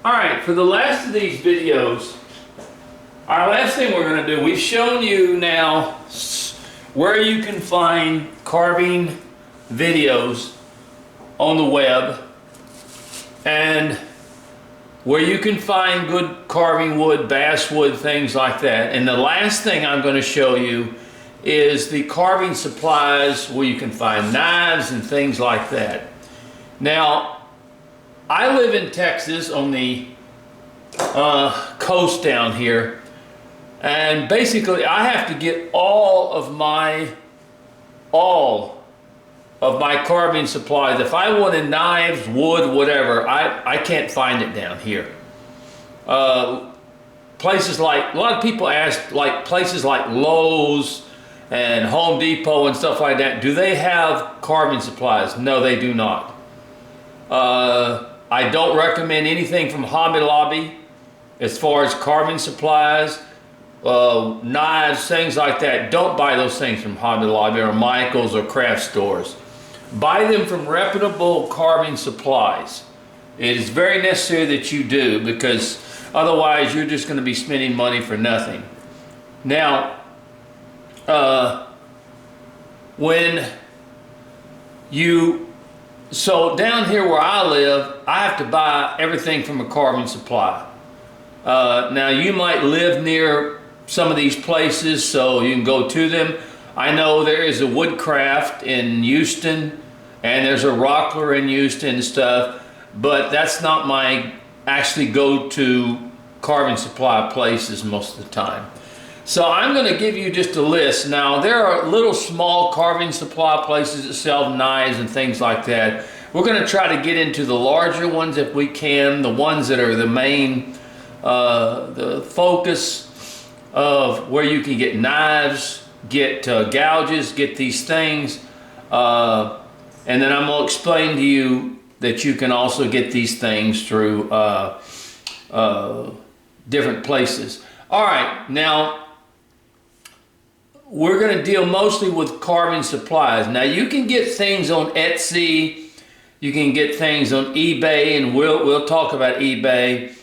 Alright, for the last of these videos, our last thing we're going to do, we've shown you now where you can find carving videos on the web and where you can find good carving wood, basswood, things like that. And the last thing I'm going to show you is the carving supplies where you can find knives and things like that. Now, I live in Texas on the coast down here, and basically I have to get all of my carving supplies. If I wanted knives, wood, whatever, I can't find it down here. Places like, a lot of people ask, like places like Lowe's and Home Depot and stuff like that, do they have carving supplies? No, they do not. I don't recommend anything from Hobby Lobby as far as carving supplies, knives, things like that. Don't buy those things from Hobby Lobby or Michael's or craft stores. Buy them from reputable carving supplies. It is very necessary that you do, because otherwise you're just going to be spending money for nothing. Now, so down here where I live, I have to buy everything from a carving supply. Now you might live near some of these places, so you can go to them. I know there is a Woodcraft in Houston, and there's a Rockler in Houston and stuff, but that's not my actually go-to carving supply places most of the time. So I'm going to give you just a list. Now, there are little small carving supply places that sell knives and things like that. We're going to try to get into the larger ones if we can, the ones that are the main, the focus of where you can get knives, get gouges, get these things. And then I'm going to explain to you that you can also get these things through different places. All right, now, we're going to deal mostly with carving supplies. Now you can get things on Etsy, you can get things on eBay, and we'll talk about eBay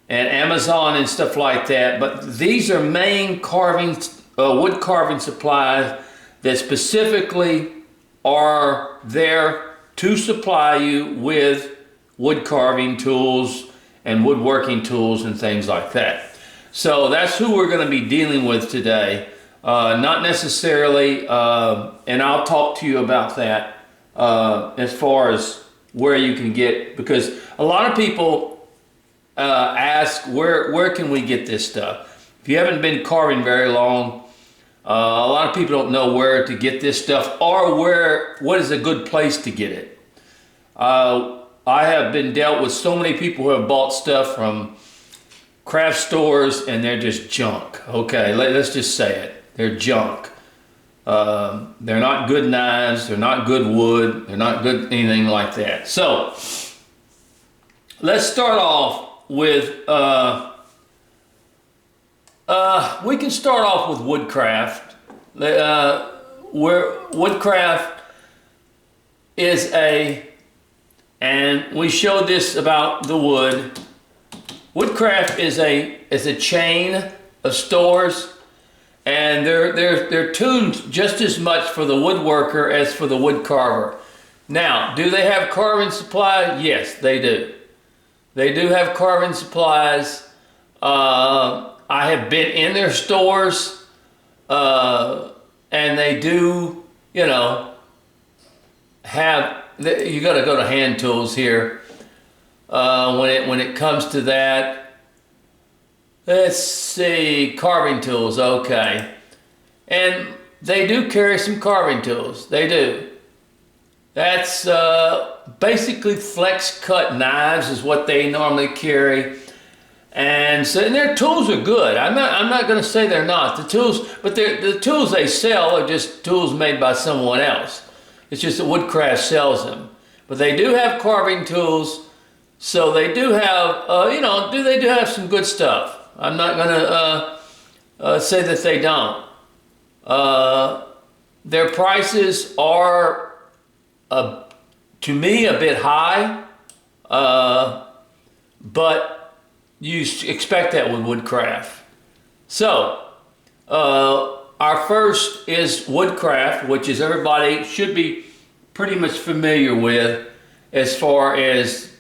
and Amazon and stuff like that. But these are main carving, wood carving supplies that specifically are there to supply you with wood carving tools and woodworking tools and things like that. So that's who we're going to be dealing with today. Not necessarily, and I'll talk to you about that as far as where you can get, because a lot of people ask where can we get this stuff. If you haven't been carving very long, a lot of people don't know where to get this stuff or what is a good place to get it. I have been dealt with so many people who have bought stuff from craft stores and they're just junk. Okay, let's just say it. They're junk. They're not good knives, they're not good wood, they're not good anything like that. So, let's start off with, we can start off with Woodcraft. Woodcraft is and we showed this about the wood. Woodcraft is a chain of stores, and they're tuned just as much for the woodworker as for the wood carver. Now, do they have carving supplies? Yes, they do. They do have carving supplies. I have been in their stores, and they do, you know, you got to go to hand tools here when it comes to that. Let's see, carving tools, okay. And they do carry some carving tools, they do. That's basically flex cut knives is what they normally carry. And so their tools are good. I'm not going to say they're not. The tools they sell are just tools made by someone else. It's just that Woodcraft sells them. But they do have carving tools, so they do have, they do have some good stuff. I'm not going to say that they don't. Their prices are, to me, a bit high. but you expect that with Woodcraft. So, our first is Woodcraft, which is everybody should be pretty much familiar with as far as,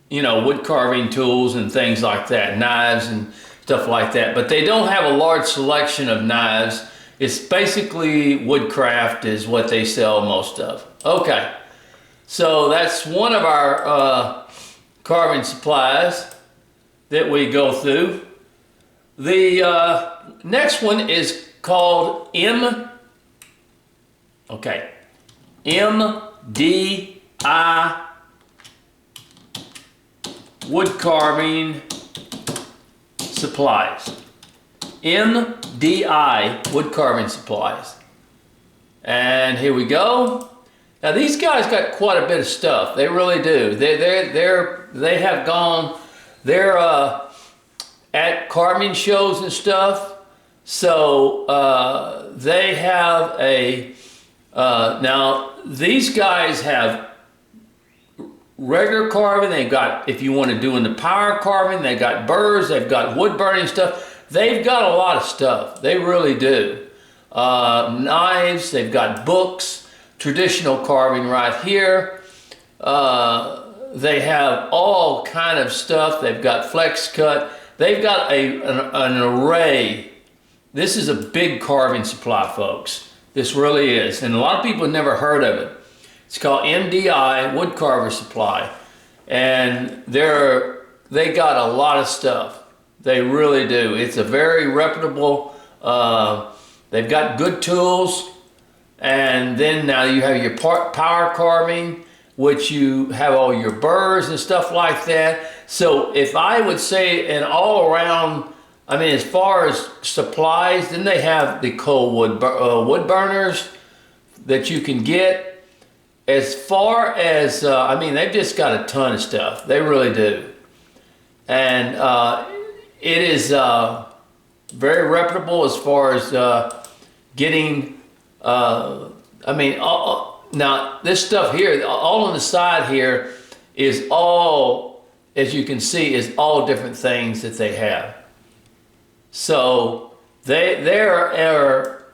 you know, wood carving tools and things like that, knives and stuff like that. But they don't have a large selection of knives. It's basically Woodcraft is what they sell most of. Okay, so that's one of our carving supplies that we go through. The next one is called MDI wood carving supplies. MDI wood carving supplies. And here we go. Now these guys got quite a bit of stuff. They really do. They have gone. They're at carving shows and stuff. So they have a. Now these guys have regular carving. They've got, if you want to do in the power carving, they've got burrs. They've got wood burning stuff. They've got a lot of stuff. They really do. Knives. They've got books. Traditional carving right here. They have all kind of stuff. They've got flex cut. They've got an array. This is a big carving supply, folks. This really is. And a lot of people have never heard of it. It's called MDI Wood Carver Supply. And they got a lot of stuff. They really do. It's a very reputable, they've got good tools. And then now you have your power carving, which you have all your burrs and stuff like that. So if I would say an all around, I mean, as far as supplies, then they have the coal wood burners that you can get. As far as, I mean, they've just got a ton of stuff. They really do. And it is very reputable as far as getting, I mean, now this stuff here, all on the side here is all, as you can see, is all different things that they have. So they are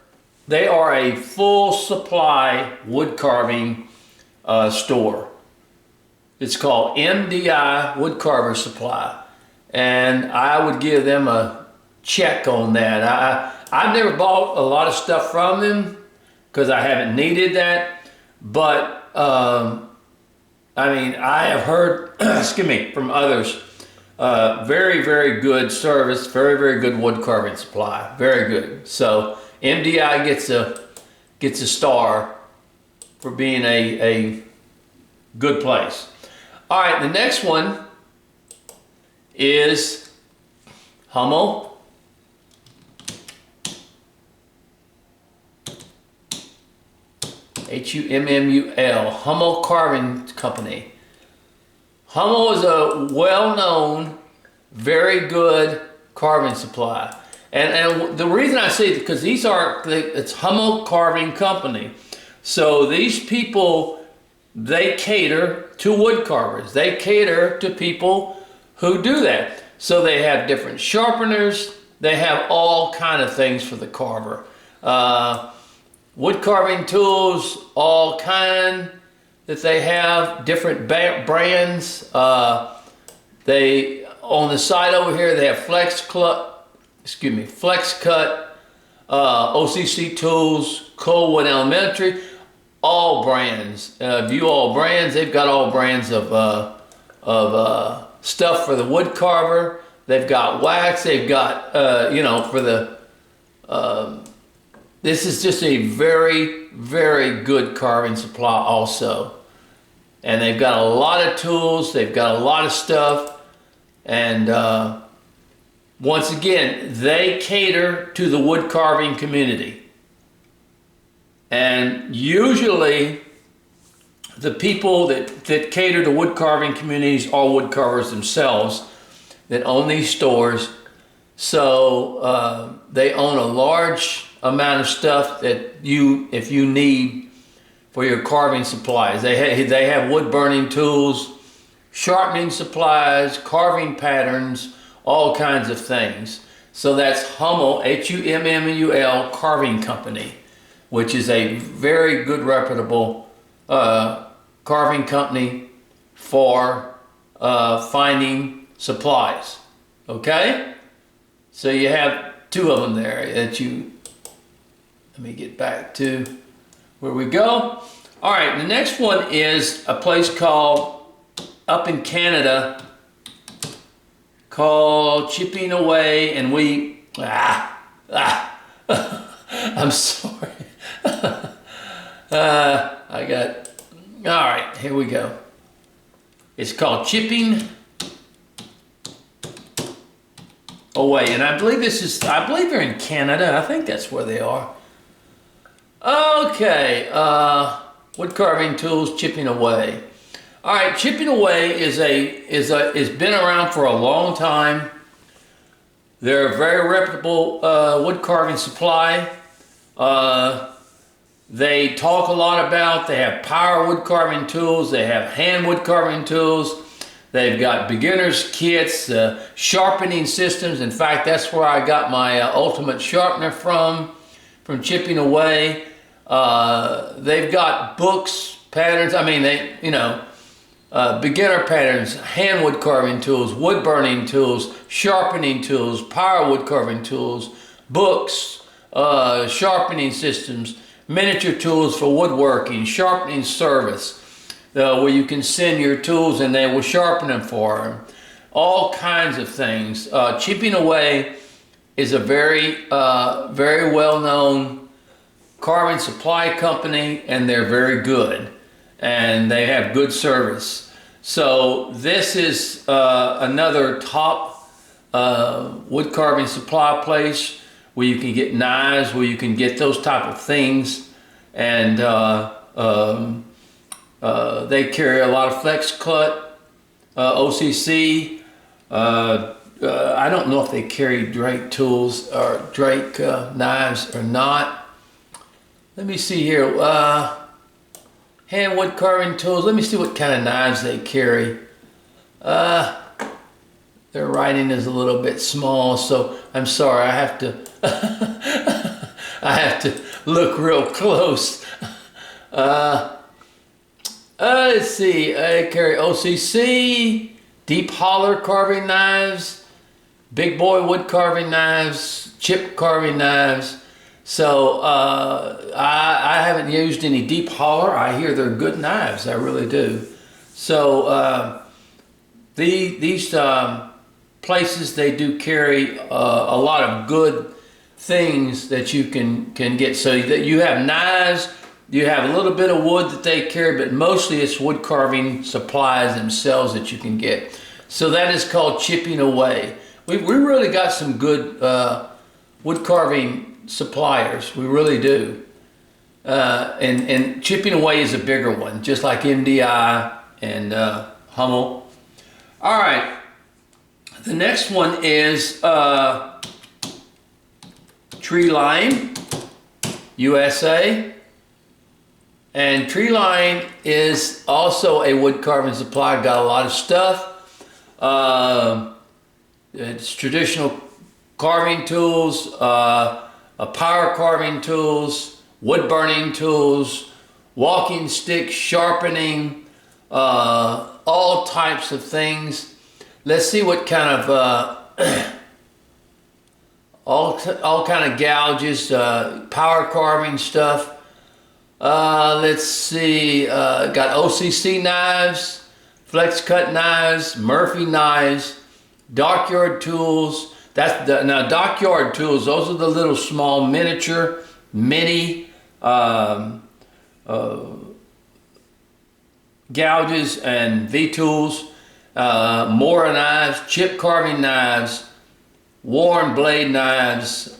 a full supply wood carving store. It's called MDI Wood Carver Supply, and I would give them a check on that. I've never bought a lot of stuff from them because I haven't needed that, but I mean, I have heard excuse me, from others, very, very good service, very, very good wood carving supply, very good. So MDI gets a star for being a good place. All right, the next one is Hummel. Hummel, Hummel Carving Company. Hummel is a well-known, very good carving supply. And the reason I say it, because it's Hummel Carving Company. So these people, they cater to wood carvers. They cater to people who do that. So they have different sharpeners. They have all kind of things for the carver. Wood carving tools, all kind that they have, different brands. They, on the side over here, they have flex cut, OCC tools, Coldwood Elementary, all brands. View all brands. They've got all brands of stuff for the wood carver. They've got wax. They've got you know, for the. This is just a very, very good carving supply also, and they've got a lot of tools. They've got a lot of stuff, and once again, they cater to the wood carving community. And usually the people that cater to wood carving communities are wood carvers themselves that own these stores. So they own a large amount of stuff that if you need for your carving supplies. They have wood burning tools, sharpening supplies, carving patterns, all kinds of things. So that's Hummel, Hummul Carving Company, which is a very good, reputable carving company for finding supplies. Okay? So you have two of them there that you, let me get back to where we go. All right, the next one is a place called, up in Canada, called Chipping Away, and I'm sorry. I got, all right, here we go. It's called Chipping Away, and I believe they're in Canada. I think that's where they are. Okay, wood carving tools, Chipping Away. All right, Chipping Away is been around for a long time. They're a very reputable wood carving supply. They talk a lot about, they have power wood carving tools, they have hand wood carving tools, they've got beginners kits, sharpening systems. In fact, that's where I got my ultimate sharpener from Chipping Away. They've got books, patterns, I mean, beginner patterns, hand wood carving tools, wood burning tools, sharpening tools, power wood carving tools, books, sharpening systems, miniature tools for woodworking, sharpening service, where you can send your tools and they will sharpen them for them. All kinds of things. Chipping Away is a very well-known carving supply company, and they're very good, and they have good service. So this is another top wood carving supply place where you can get knives, where you can get those type of things, and they carry a lot of flex cut, OCC. I don't know if they carry Drake tools or Drake knives or not. Let me see here. Hand wood carving tools. Let me see what kind of knives they carry. Their writing is a little bit small, so I'm sorry. I have to I have to look real close. Let's see. I carry OCC, deep holler carving knives, big boy wood carving knives, chip carving knives. So I haven't used any deep holler. I hear they're good knives. I really do. So these places, they do carry a lot of good things that you can get. So that you have knives, you have a little bit of wood that they carry, but mostly it's wood carving supplies themselves that you can get. So that is called Chipping Away. We really got some good wood carving suppliers. We really do. And Chipping Away is a bigger one, just like MDI and Hummel. All right. The next one is Tree Line USA. And Tree Line is also a wood carving supply. Got a lot of stuff. It's traditional carving tools, power carving tools, wood burning tools, walking stick sharpening, all types of things. Let's see what kind of all kind of gouges, power carving stuff. Let's see, got OCC knives, flex cut knives, Murphy knives, dockyard tools. Now dockyard tools, those are the little small miniature, mini gouges and V-tools, Mora knives, chip carving knives, worn blade knives,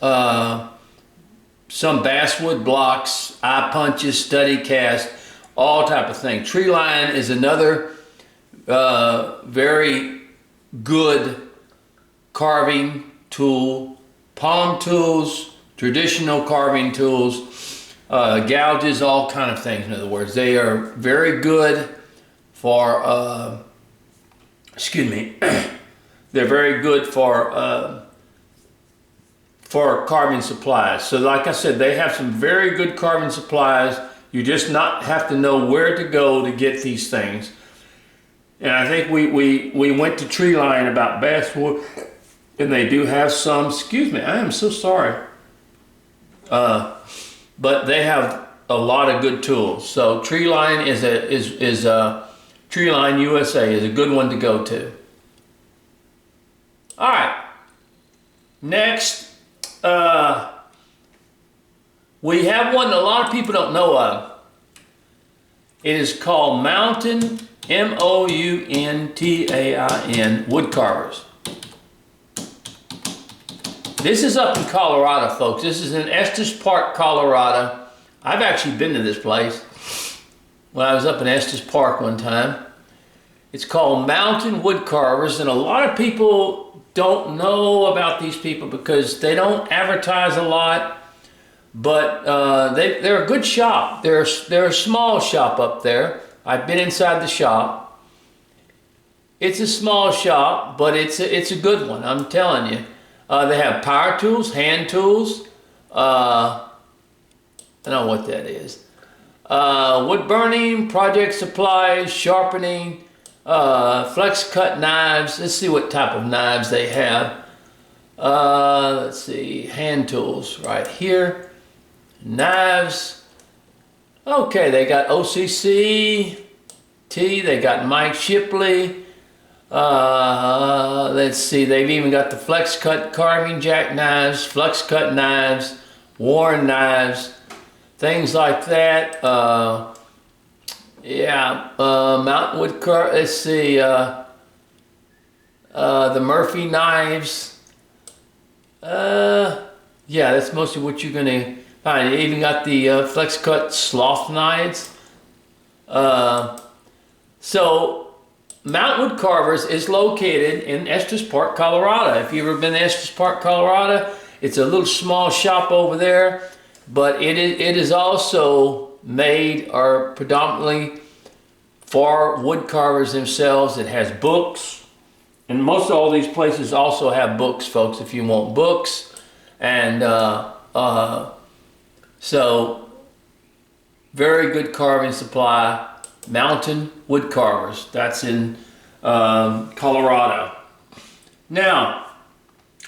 some basswood blocks, eye punches, study cast, all type of thing. Tree Line is another very good carving tool, palm tools, traditional carving tools, gouges, all kind of things. In other words, they are very good for excuse me, they're very good for carving supplies. So like I said, they have some very good carving supplies. You just not have to know where to go to get these things. And I think we went to Tree Line about basswood, and they do have some, excuse me, I am so sorry. But they have a lot of good tools. So Tree Line Tree Line USA is a good one to go to. All right, next, we have one that a lot of people don't know of. It is called Mountain, M-O-U-N-T-A-I-N, Woodcarvers. This is up in Colorado, folks. This is in Estes Park, Colorado. I've actually been to this place when I was up in Estes Park one time. It's called Mountainwood Carvers, and a lot of people don't know about these people because they don't advertise a lot, but they're a good shop. They're a small shop up there. I've been inside the shop. It's a small shop, but it's a good one, I'm telling you. They have power tools, hand tools. I don't know what that is. Wood burning, project supplies, sharpening, flex cut knives. Let's see what type of knives they have. Let's see, hand tools right here. Knives. Okay, they got OCC, they got Mike Shipley. Let's see, they've even got the flex cut carving jack knives, flex cut knives, Warren knives, things like that. Mountainwood Carvers. Let's see, the Murphy knives. Yeah, that's mostly what you're gonna find. You even got the flex cut sloth knives. So Mountainwood Carvers is located in Estes Park, Colorado. If you've ever been to Estes Park, Colorado, it's a little small shop over there, but it is also made or predominantly for wood carvers themselves. It has books, and most of all these places also have books, folks, if you want books. And so very good carving supply. Mountainwood Carvers. That's in Colorado. Now,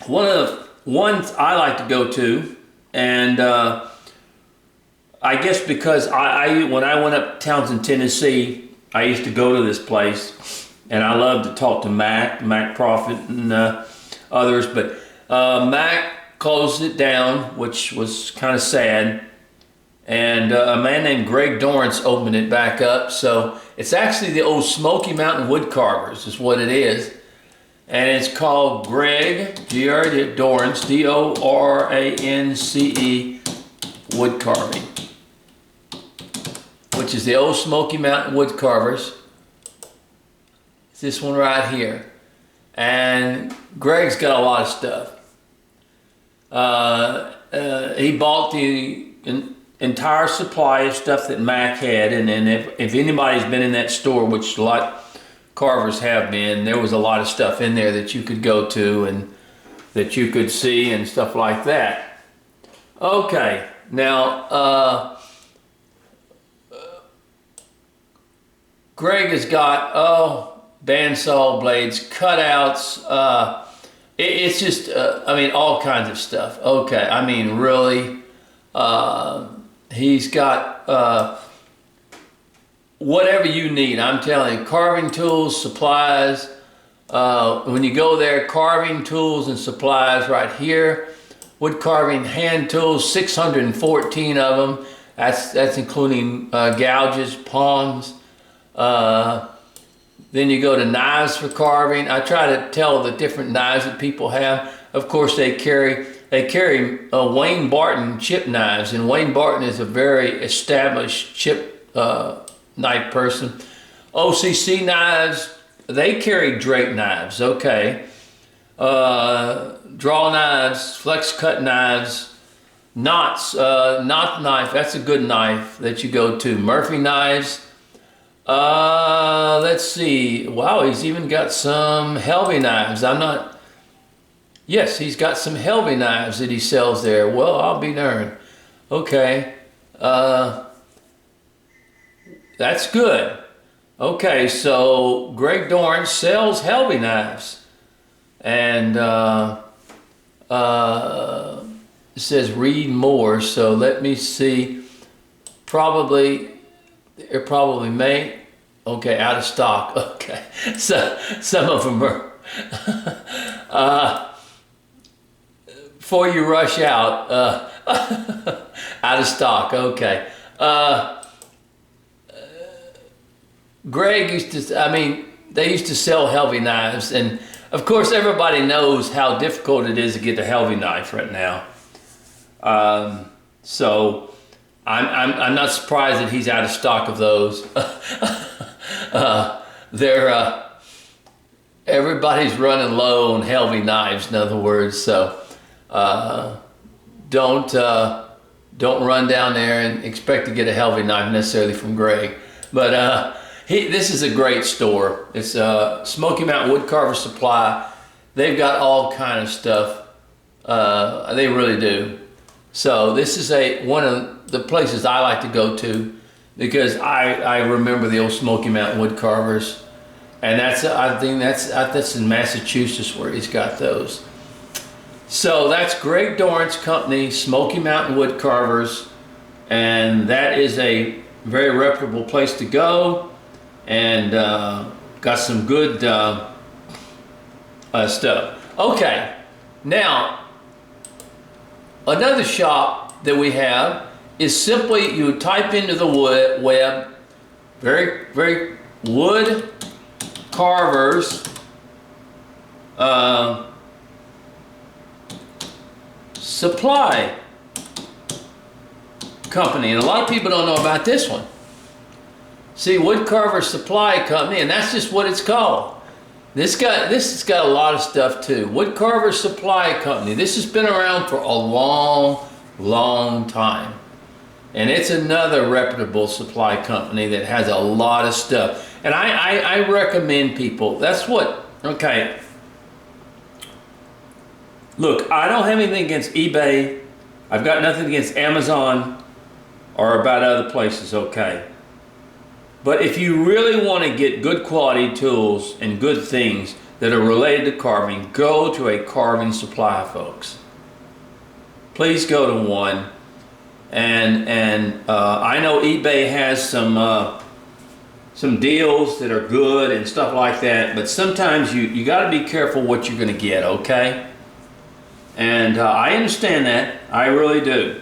one of the ones I like to go to, and I guess because when I went up to Townsend, Tennessee, I used to go to this place, and I love to talk to Mac Prophet, and others, but Mac closed it down, which was kind of sad. And a man named Greg Dorrance opened it back up. So it's actually the old Smoky Mountain Woodcarvers is what it is. And it's called Greg, G-R-D, Dorrance, D-O-R-A-N-C-E, Woodcarving, which is the old Smoky Mountain Woodcarvers. It's this one right here. And Greg's got a lot of stuff. He bought the entire supply of stuff that Mac had, and if anybody's been in that store, which a lot of carvers have been, there was a lot of stuff in there that you could go to and that you could see and stuff like that. Okay, now Greg has got bandsaw blades, cutouts, it's just I mean, all kinds of stuff. Okay, I mean, really, he's got whatever you need. I'm telling you, carving tools, supplies. When you go there, carving tools and supplies right here. Wood carving hand tools, 614 of them. That's including gouges, palms. Then you go to knives for carving. I try to tell the different knives that people have. Of course, they carry Wayne Barton chip knives, and Wayne Barton is a very established chip knife person. OCC knives, they carry Drake knives, okay. Draw knives, flex cut knives, knots, knot knife, that's a good knife that you go to. Murphy knives, Let's see. Wow, he's even got some Helvy knives. Yes, he's got some Helvy knives that he sells there. Well, I'll be darned. Okay. That's good. Okay, so Greg Dorrance sells Helvy knives. And it says read more, so let me see. It probably may. Okay, out of stock. Okay, so some of them are before you rush out, out of stock. Okay. Greg they used to sell Helvy knives, and of course everybody knows how difficult it is to get a Helvy knife right now. So I'm not surprised that he's out of stock of those. Everybody's running low on Helvy knives, in other words. So don't run down there and expect to get a Helvy knife necessarily from Greg. But this is a great store. It's Smoky Mountain Woodcarver Supply. They've got all kind of stuff. They really do. So this is one of the places I like to go to because I remember the old Smoky Mountain Woodcarvers, and I think that's in Massachusetts where he's got those. So that's Greg Dorrance Company, Smoky Mountain Woodcarvers, and that is a very reputable place to go, and got some good stuff. Okay, now another shop that we have is simply you type into the web, very wood carvers supply company, and a lot of people don't know about this one. See, Woodcarver Supply Company, and that's just what it's called. This has got a lot of stuff too. Woodcarver Supply Company. This has been around for a long time, and it's another reputable supply company that has a lot of stuff. And I recommend people. That's what. Okay. Look, I don't have anything against eBay. I've got nothing against Amazon or about other places, okay? But if you really want to get good quality tools and good things that are related to carving, go to a carving supply, folks. Please go to one. And I know eBay has some deals that are good and stuff like that, but sometimes you got to be careful what you're going to get, okay? And I understand that. I really do.